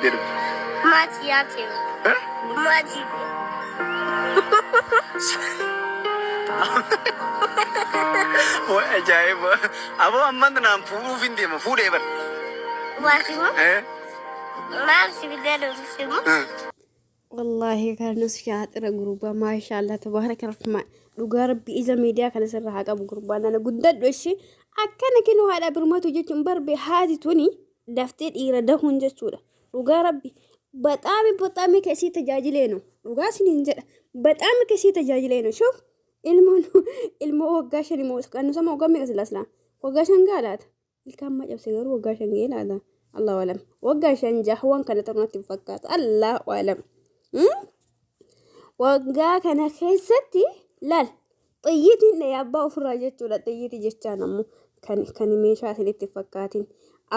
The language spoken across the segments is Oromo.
Mati yake. Mati. Wah, ajaib. Abo amman naam furu findi ma furu ever. Wasimu? Mati bidalo simu. والله كانوا شاطر جروبا ما شاء الله تبارك الرحمن لقارب بإذا ميديا كان سر حاجة بجروبا أنا قدرت وشي أكنا كنوا هذا برماتو جت بربي هذه توني دفتر إيرا هون جسورة لقارب بتأمي كسي تجاجلينو لقاسي ننزل بتأمي كسي تجاجلينو شوف ilmo waggaashani moo kan sama waggaa meeqa silaasla waggaashan gaalaata ilkaan ma cabse garuu waggaashan geelaata Allah walam waggaashan jahwan kana tarnatti fakkaata Allah walam waggaa kana keessatti laal xiyyitiin na yabbaa ofirraa jechuudha xiyyiti jechaan ammoo kan meeshaa isinitti fakkaatin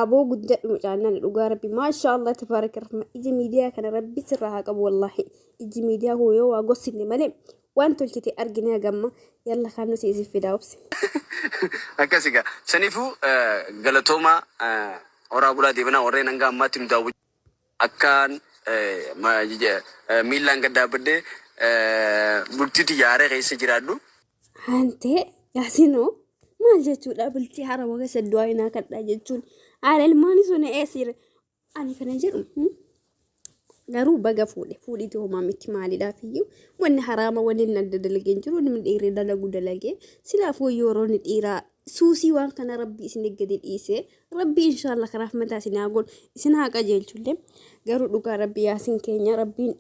aboo guddadhu mucaannan dhugaa rabbi maasha Allah tabaaraka rahma iji miidiyaa kana rabbi sirraa haa qabu wallahi iji miidiyaa hooyoo waa gossine malee وانتو التي أرجنيها جمّا يلا خلنا سيزي في داوبس. أكاسيكا سنيفو غلطوما أورا بولا ديبنا أورين أنغا ماتيم داوب أكان ما ميلان كدا بدي بلتي تجارة كيسة جرادو. هانتي ياسينو ما جتوا لا بلتي حرام وكيس الدواينا كدا جتون على الماني سوني أسير أنا كنا جرم. garuu baga fuudhii homaa miti maalidhaa fiyyuu wanni haraama wanni nadda dalageen jiru namni dhiirri dalagu dalagee silaafuu yeroo ni dhiiraa suusii waan kana rabbi isin eeggate dhiisee rabbi inshallah karaaf mataa isin haagoon isin haa qajeelchullee garuu dhugaa rabbi yaasin keenya rabbiin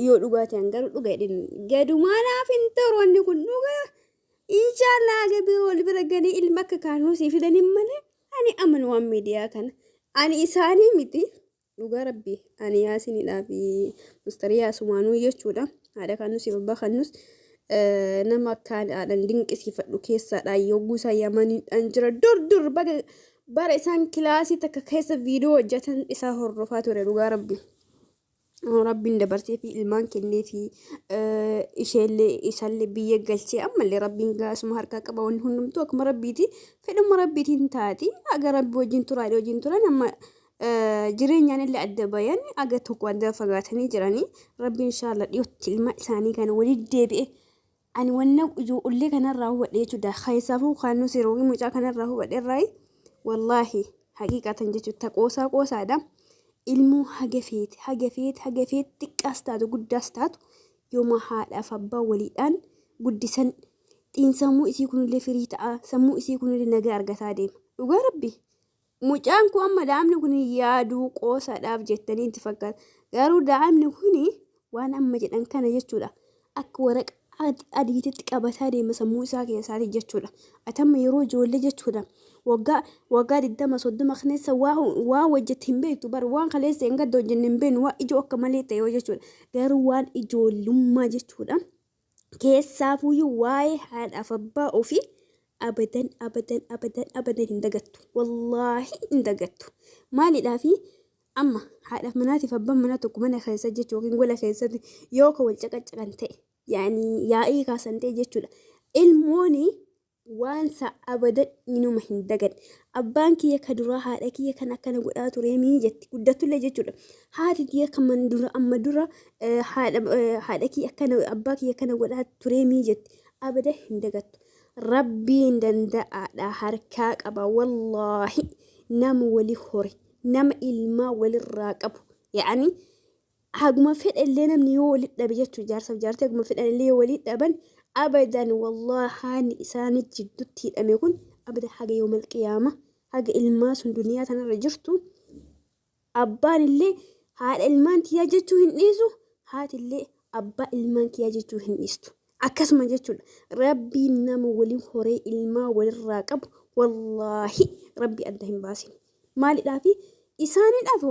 yoo dhugaa ta'an garuu dhugaa jedhin gadumaanaaf hin toroonni kun dhugaa inshallah gabiroo bira ganii ilma akka kaanuu sii fidanin malee ani amanu waan miidiyaa kana ani isaanii miti. dhugaa rabbi ani yaasinidhaa fi mustariyaa sumaanuu jechuudha haadha kanus babba kanus nama akkaadhaan dinqisiifadhu keessaadha yogguu isaa yamaniidhaan jira dur bara isaan kilaasii takka keessa viidiyoo hojjetan isaa hordofaa ture dhugaa rabbi rabbiin dabarsee fi ilmaan kennee fi isheellee isaallee biyya galchee ammallee rabbiin gaasuma harkaa qaba wanni hundumtuu akkuma rabbiiti fedhuma rabbiitiin taati aga rabbi wajjin turaadha wajjin turan amma jireenyaan illee adda bayan aga tokko adda fagaatanii jiranii rabbi inshallah dhiyootti ilma isaanii kana walitti deebi'e ani wanna ijoollee kanarraa hubadhe jechuudha khaysaafuu kaanuu siroogi mucaa kanarraa hubadhe irraa wallahi haqiiqatan jechuudha qoosaadha ilmoo hagafeet xiqqaas taatu guddaas taatu yooma haadhaaf abbaa waliidhaan guddisan xiinsammuu isii kunillee firii ta'a sammuu isii kunillee nagaa argataa deema dhugaa rabbi mucaan kun amma daa'imni kun yaaduu qoosaadhaaf jettanii itti fakkaata garuu daa'imni kun waan amma jedhan kana jechuudha akka waraqa adiititti qabataa deema sammuu isaa keessaati jechuudha atamma yeroo ijoollee jechuudha waggaa 20-30 keessa waa wajjatti hin beektu bar waan kaleessa hin gadda hojjenne hin beeknu waa ijoo akka malee ta'e jechuudha garuu waan ijoollummaa jechuudha keessaafuyyuu waa'ee haadhaaf abbaa ofii abadan hin dagattu wallahi hin dagattu maalidhaa fi amma haadhaaf manaatiif abbaan manaa tokko mana keessa jechuu yookiin gola keessatti yoo ka wal caqaccaqan ta'e yaa'ii kaasan ta'e jechuudha ilmooni waansa abadan inuma hin dagadne abbaan kiyya ka duraa haadha kiyya kan akkana godhaa tureemii jetti guddattullee jechuudha haati kiyya kan dura amma dura haadha kiyya akkana abbaa kiyya kana godhaa tureemii jetti abadan hin dagattu rabbiin danda'aadha harkaa qaba wallahi nama wali hore nama ilmaa walirraa qabu yaani haguma fedhallee namni yoo wali dhabe jechuu jaarsaaf jaartee haguma fedhallee yoo wali dhaban abadan wallahi haani isaanii jidduutti hidhame kun abadan haga yoomal qiyaama haga ilmaa sun duniyaa tanarra jirtu abbaan illee haadha ilmaan kiyyaa jechuu hin dhiisu haatillee abbaa ilmaan kiyyaa jechuu hin dhiistu akkasuma jechuudha rabbiin nama waliin horee ilmaa walirraa qabu wallahi rabbi adda hin baasin maalidhaafi isaaniidhaaf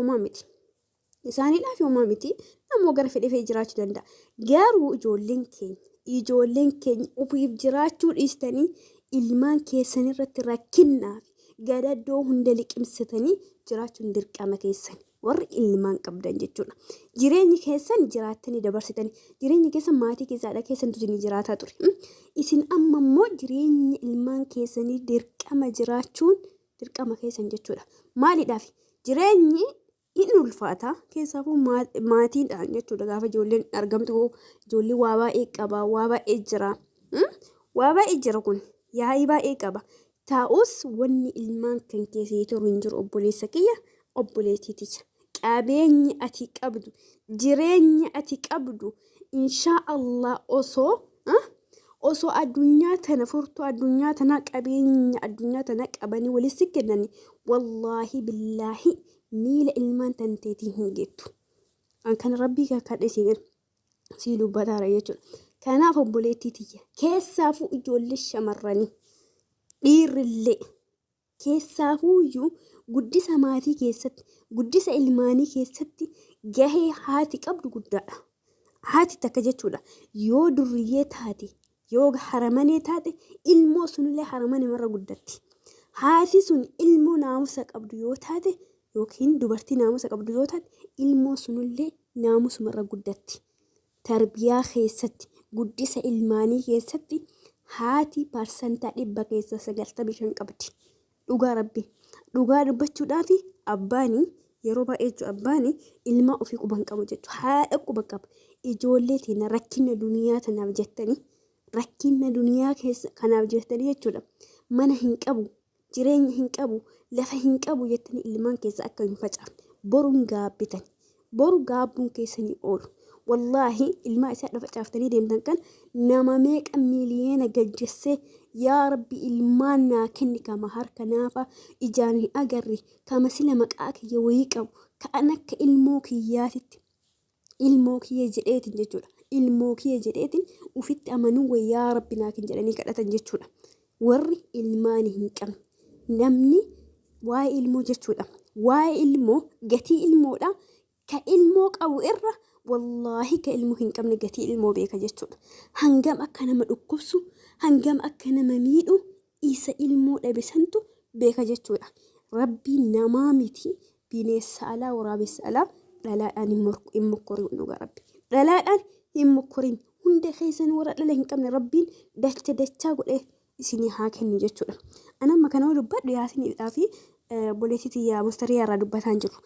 homaa miti namoo gara fedhee jiraachuu danda'a garuu ijoolleen keenya ofiif jiraachuu dhiistanii ilmaan keessan irratti rakkinnaaf gadaddoo hunda liqimsatanii jiraachuun dirqama keessan warri ilmaan qabdan jechuudha jireenyi keessan jiraattanii dabarsitanii jireenyi keessan maatii keessaadha keessan tusinii jiraataa ture isin amma immoo jireenyi ilmaan keessanii dirqama jiraachuun dirqama keessan jechuudha maalidhaaf jireenyi inni ulfaata keessaafuu maatiidhaan jechuudha gaafa ijoolleen argamtu ijoollee waa baay'ee qaba waa baay'ee jira waa baay'ee jira kun yaa'ii baay'ee qaba taa'us wanni ilmaan kan keessee turuu hin jiru obboleessa kiyya obboleettiiticha qabeenyi ati qabdu jireenya ati qabdu inshaa Allah osoo addunyaa tana furtuu addunyaa tana qabeenya addunyaa tana qabanii walitti kennanii wallaahi billaahi miila ilmaan tanteetiin hin geettu. An kan rabbii kakadhe sii dubbataara jechuudha. Kanaaf obboleettii tiyya keessaafuu ijoollee shamarranii dhiirrillee keessaafuu iyyuu guddisa maatii keessatti guddisa ilmaanii keessatti gahee haati qabdu guddaadha. Haati takka jechuudha yoo durriyyee taate yoo haramanee taate ilmoo sunillee haramanii marra guddatti. Haati sun ilmoo naamusa qabdu yoo taate yookiin dubartii naamusa qabdu yoo taate ilmoo sunillee naamusumarra guddatti. Tarbiyaa keessatti guddisa ilmaanii keessatti haati parsantaa 100 keessa 95 qabdi. Dhugaa rabbi dhugaa dubbachuudhaaf abbaanii yeroo baay'ee abbaanii ilma ofii quban qabu jechuudha. Haadha quba qaba. Ijoollee teena rakkina duniyaa tanaaf jettanii rakkina duniyaa keessa kanaaf jettanii jechuudha. Mana hin qabu, jireenya hin qabu, lafa hin qabu jettanii ilmaan keessa akka hin facaafne boruun gaabbitan. Boru gaabbuun keessanii oolu. Wallaahi ilmaa isaa dhafa caaftanii deemtan kan nama meeqa miiliyoona gajjessee yaa rabbi ilmaan naa kenni kama harka naafa ijaan hin agarre kama sila maqaa kiyya wayii qabu ka'an akka ilmoo kiyyaatitti ilmoo kiyya jedheetin jechuudha. Ilmoo kiyya jedheetin ufitti amanuu way yaa rabbi naa kan jedhanii kadhatan jechuudha. Warri ilmaan hin qabne namni waa'ee ilmoo jechuudha. Waa'ee ilmoo gatii ilmoodha. Ka ilmoo qabu irra wallaahi ka ilmoo hin qabne gatii ilmoo beeka jechuudha. Hangam akka nama dhukkubsu hangam akka nama miidhu isa ilmoo dhabisantu beeka jechuudha. Rabbiin namaa miti bineensa alaa waraabessa alaa dhalaadhaan hin mokkorin dhugaa rabbi. Dhalaadhaan hin mokkorin hunda keessan warra dhala hin qabne rabbiin dachaa godhee isinii haa kennu jechuudha. Anamma kana dubbadhu yaasiniidhaa fi boleetitii yaa mustarii irraa dubbataan jiru.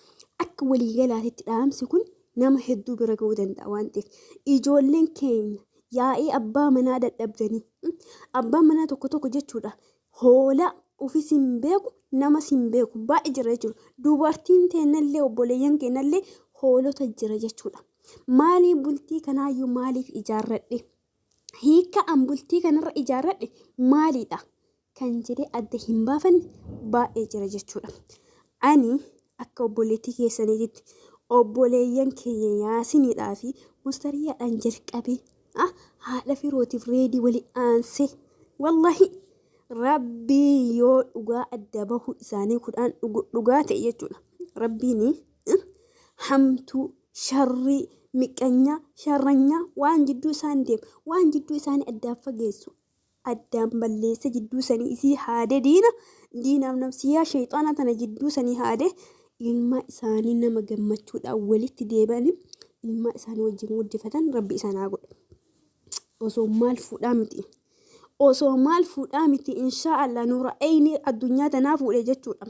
Akka waliigalaatitti dhaamsi kun nama hedduu bira ga'uu danda'a waan ta'eef ijoolleen keenya yaa'ee abbaa manaa dadhabdanii abbaan manaa tokko jechuudha hoolaa ofis hin beeku namas hin beeku baay'ee jira jechuudha. Dubartiin teennallee obboleeyyan keenyallee hoolota jira jechuudha. Maaliif bultii kanaayyuu maaliif ijaarradhe hiika an bultii kanarra ijaarradhe maaliidha kan jedhee adda hin baafanne baay'ee jira jechuudha. Ani akka obboleettii keessaniitti obboleeyyan keenya yaasiniidhaa fi mustariyaadhaan jalqabee haadha firootiif reedii walii aansee wallahi rabbii yoo dhugaa adda bahu isaanii kudhaan dhugaa ta'e jechuudha. Rabbiin hamtuu sharrii miqanyaa sharranyaa waan jidduu isaan deemu waan jidduu isaanii addaan fageessu addaan balleessa jidduu sanii isii haade diinaaf nafsiyaa shayxaana tana jidduu sanii haade ilma isaanii nama gammachuudhaan walitti deebi'anii ilma isaanii wajjin guddifatan rabbi isaanii godhe. Osoo maal fuudhaa miti inshaa Allah nuura ayni addunyaa tanaa fuudhe jechuudha.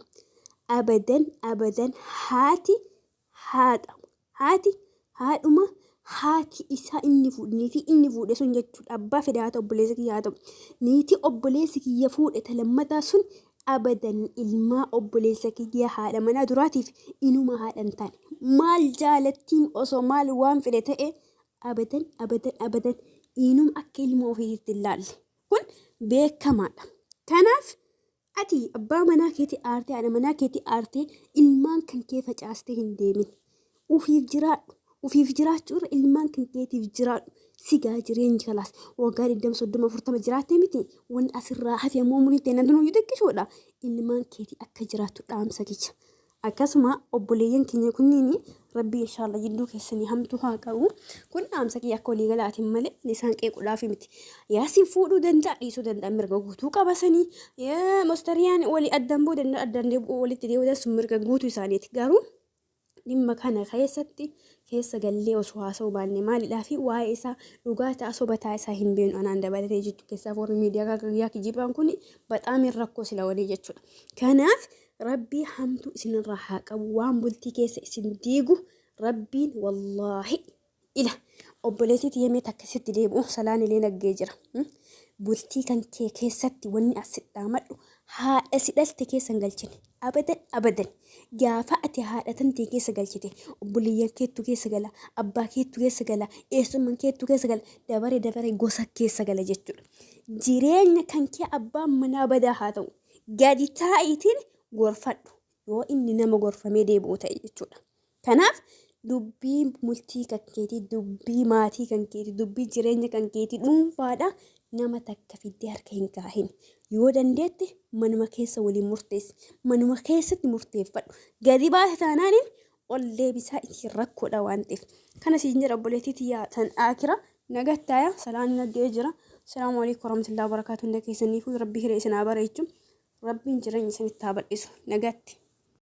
Abadan haadhuma haati isaa inni fuudhe sun jechuudha. Abbaa fedha haa ta'u obboleessa kiyya haa ta'u niitii obboleessi kiyya fuudhe talammataa sun abadan ilmaa obboleessa kiyya haadha manaa duraatiif inuma haadhan taane maal jaalattiin osoo maal waan fedhe ta'e abadan inuma akka ilma ofiitti ilaalle kun beekamaadha. Kanaaf ati abbaa manaa keetii aartee haadha manaa keetii aartee ilmaan kan kee facaastee hin deemin. Ufiif jiraachuu irra ilmaan kan keetiif jiraadhu sigaa jireenyi kalaas waggaa 20-30 jiraattee miti wanni asirraa hafe ammoo umurii ta'e nan yoo xiqqishoodha ilmaan keetii akka jiraattu dhaamsa kiyya. Akkasuma obboleeyyan keenya kunniin rabbi inshallah jidduu keessanii hamtuu haa qabu. Kun dhaamsa kiyya akka waliigalaatiin malee isaan qeequudhaaf miti. Yaasiin fuudhuu danda'a dhiisuu danda'a mirga guutuu qabasanii mustariyaan walii addaan booda addaan walitti deebi'uudhaan sun mirga guutuu isaaniiti garuu dhimma kana keessa gallee osoo haasa'uu baanne maalidhaa fi waa'ee isaa dhugaa ta'a soba ta'a isaa hin beeknu anaan dabalatee jechuudha. Keessaa warri miidiyaa guyyaa kijibaan kun baxaam rakkoo sila walii jechuudha. Kanaaf ربي حمتو إسن الراحة قوام بلتي كيس إسن ديقو ربي والله إله أبليتي تيمي تكسيت ديبو سلاني لينا الجيجرة بلتي كان كيساتي وني أسد دامدو ها أسدالتي كيسا نغلچني أبدا جافأتي ها أتنتي كيسا غلچتي أبليان كيتو كيسا غلا أبا كيتو كيسا غلا إيسومن كيتو كيسا غلا دباري غوسا كيسا غلا جتو جيرين كان كي أبا منا بدا هاتو قادي تايتين غرفدو yoo inni nama gorfamee deebi'u ta'e jechuudha. Kanaaf dubbii multii kan keetii, dubbii maatii kan keetii, dubbii jireenya kan keetii dhuunfaadha nama takka fiddee harka hin kaahin. Yoo dandeette manuma keessa waliin murteessi. Manuma keessatti murteeffadhu. Gadi baate taanaan ol deebisaa itti rakkoodha waan ta'eef. Kana siin jedha obboleettii tiyyaa tan Akira nagattaaya salaan nagee jira. Salaamu alaykum warahmatullahi wabarakatuh. Hunda keessaniifuu rabbii hiree isin haa bareechu. Rabbiin jireenya isinitti haa bal'isu. Nagatti.